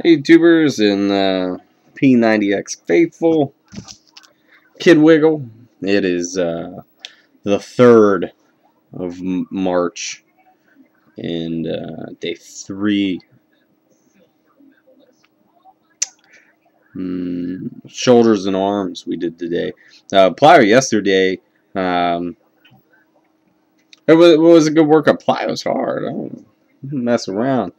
Hey YouTubers and p90x faithful, Kid Wiggle. It is the 3rd of March and day 3. Shoulders and arms we did today. Plyo yesterday. It was a good workout. Plyo's hard. I don't mess around.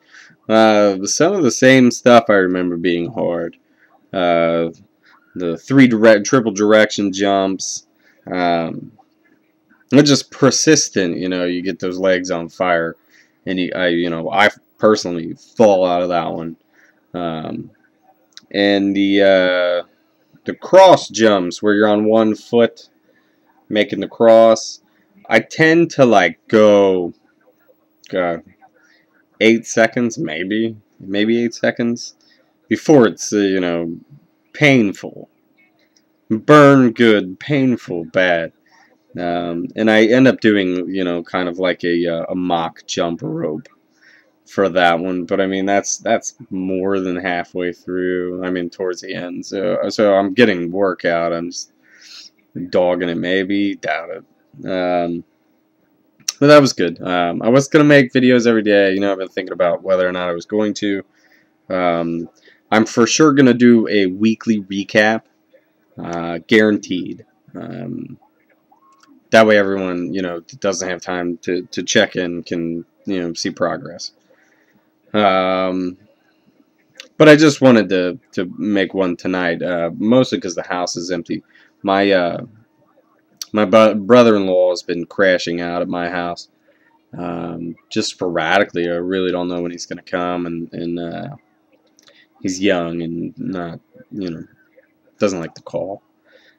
Some of the same stuff I remember being hard. Uh, the triple direction jumps. They're just persistent. You get those legs on fire, and I personally fall out of that one. And the cross jumps where you're on one foot making the cross. I tend to go, God, 8 seconds, maybe 8 seconds before it's painful, burn good, painful, bad. And I end up doing, kind of like a mock jump rope for that one. But I mean, that's more than halfway through. I mean, towards the end. So I'm getting workout. I'm just dogging it, maybe. Doubt it. But that was good. I was going to make videos every day. I've been thinking about whether or not I was going to. I'm for sure going to do a weekly recap. Guaranteed. That way everyone, doesn't have time to check in can, see progress. But I just wanted to make one tonight, mostly because the house is empty. My brother-in-law has been crashing out at my house, just sporadically. I really don't know when he's going to come, and he's young and not, doesn't like to call.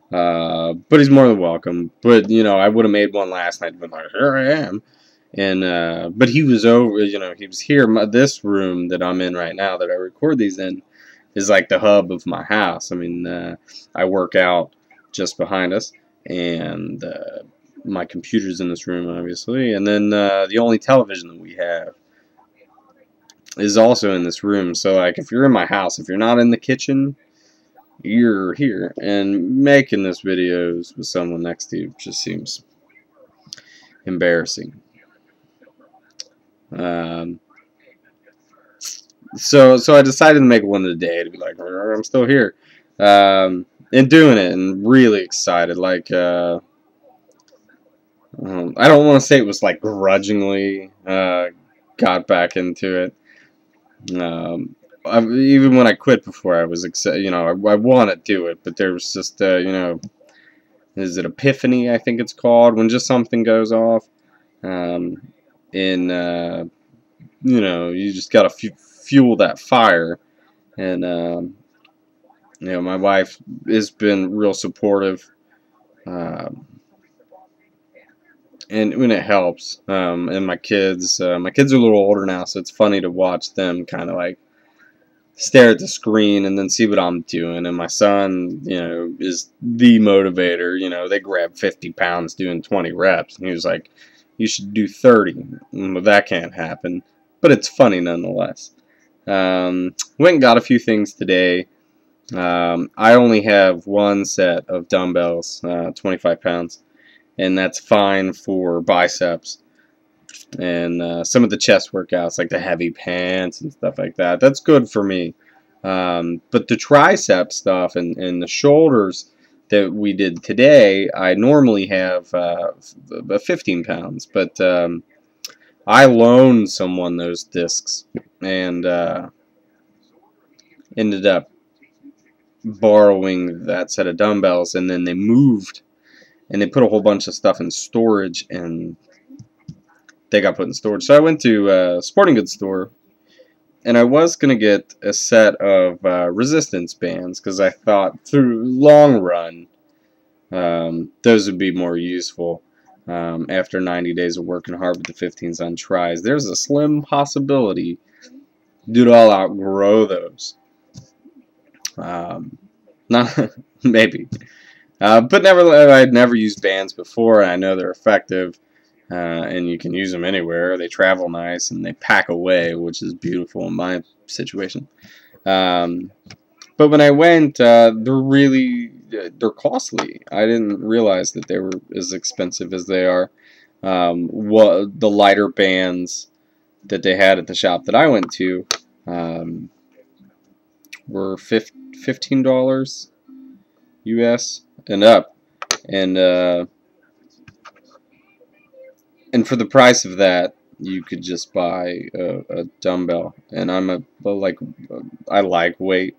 But he's more than welcome. But I would have made one last night, been like, here I am. And but he was over, he was here. This room that I'm in right now, that I record these in, is like the hub of my house. I mean, I work out just behind us, and my computer's in this room, obviously. And then the only television that we have is also in this room. So like, if you're in my house, if you're not in the kitchen, you're here, and making this videos with someone next to you just seems embarrassing. So I decided to make one today to be like, I'm still here, and doing it, and really excited. Like, I don't want to say it was like grudgingly got back into it. Even when I quit before, I was excited. I want to do it, but there was just is it epiphany? I think it's called, when just something goes off, and you just gotta fuel that fire. And my wife has been real supportive, and when it helps, and my kids are a little older now, so it's funny to watch them kind of like stare at the screen and then see what I'm doing. And my son, is the motivator. They grab 50 pounds doing 20 reps, and he was like, you should do 30. Well, that can't happen, but it's funny nonetheless. Went and got a few things today. I only have one set of dumbbells, 25 pounds, and that's fine for biceps and some of the chest workouts, like the heavy pants and stuff like that. That's good for me. But the tricep stuff and the shoulders that we did today, I normally have 15 pounds, but I loaned someone those discs and ended up borrowing that set of dumbbells, and then they moved and they put a whole bunch of stuff in storage, and they got put in storage. So I went to a sporting goods store, and I was going to get a set of resistance bands, because I thought through long run those would be more useful. After 90 days of working hard with the 15s on tries, there's a slim possibility dude, I'll outgrow those. Not maybe, but never. I'd never used bands before, and I know they're effective, and you can use them anywhere. They travel nice, and they pack away, which is beautiful in my situation. But when I went, they're costly. I didn't realize that they were as expensive as they are. What the lighter bands that they had at the shop that I went to um, were $15 US and up, and for the price of that, you could just buy a dumbbell. And I like weight.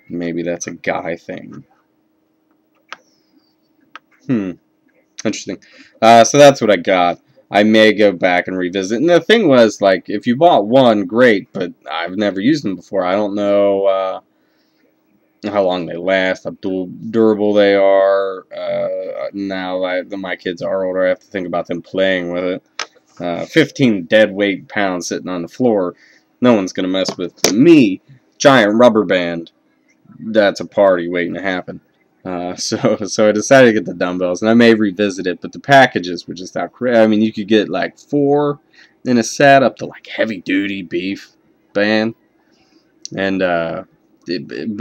Maybe that's a guy thing. Interesting. So that's what I got. I may go back and revisit. And the thing was, like, if you bought one, great, but I've never used them before. I don't know how long they last, how durable they are. Now that my kids are older, I have to think about them playing with it. 15 dead weight pounds sitting on the floor, no one's going to mess with. But me, giant rubber band, that's a party waiting to happen. So I decided to get the dumbbells, and I may revisit it, but the packages were just out crazy. I mean, you could get like 4 in a set up to like heavy duty beef band, and but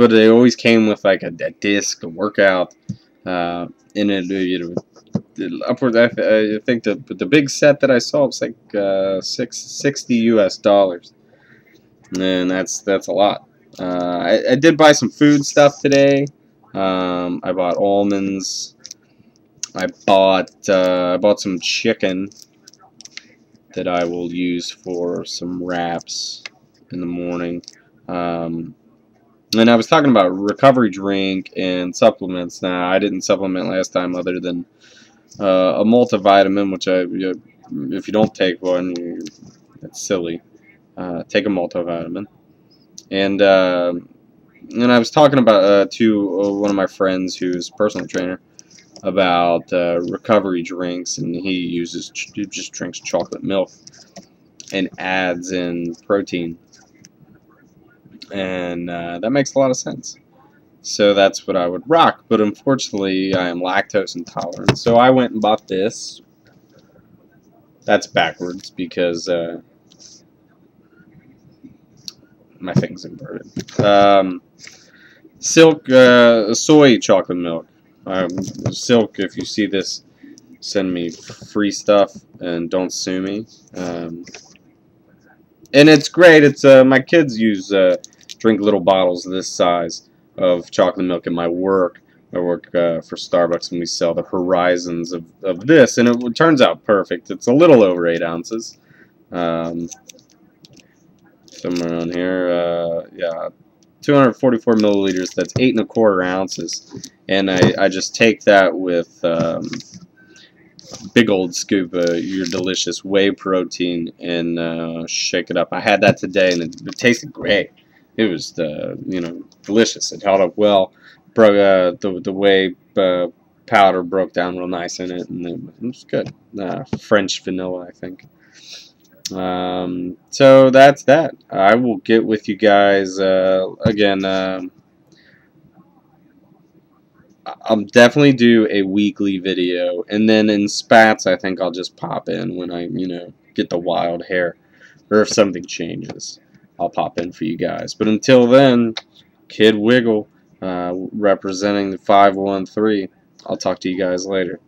they always came with like a disc, a workout, and upward. I think the big set that I saw was like $60 US, and that's a lot. I did buy some food stuff today. I bought almonds. I bought some chicken that I will use for some wraps in the morning. And I was talking about recovery drink and supplements. Now, I didn't supplement last time other than a multivitamin, which if you don't take one, that's silly. Take a multivitamin. And I was talking about to one of my friends who's a personal trainer about recovery drinks, and he just drinks chocolate milk and adds in protein, and that makes a lot of sense. So that's what I would rock, but unfortunately I am lactose intolerant, so I went and bought this. That's backwards because my thing's inverted. Silk soy chocolate milk. Silk, if you see this, send me free stuff and don't sue me. And it's great. It's my kids drink little bottles this size of chocolate milk in my work. I work for Starbucks, and we sell the Horizons of this, and it turns out perfect. It's a little over 8 ounces. Somewhere on here, yeah, 244 milliliters. That's 8 1/4 ounces, and I just take that with a big old scoop of your delicious whey protein and shake it up. I had that today, and it tasted great. It was delicious. It held up well. The whey powder broke down real nice in it, and it was good. French vanilla, I think. So that's that. I will get with you guys again. I'll definitely do a weekly video, and then in spats I think I'll just pop in when I get the wild hair, or if something changes I'll pop in for you guys. But until then, Kid Wiggle representing the 513. I'll talk to you guys later.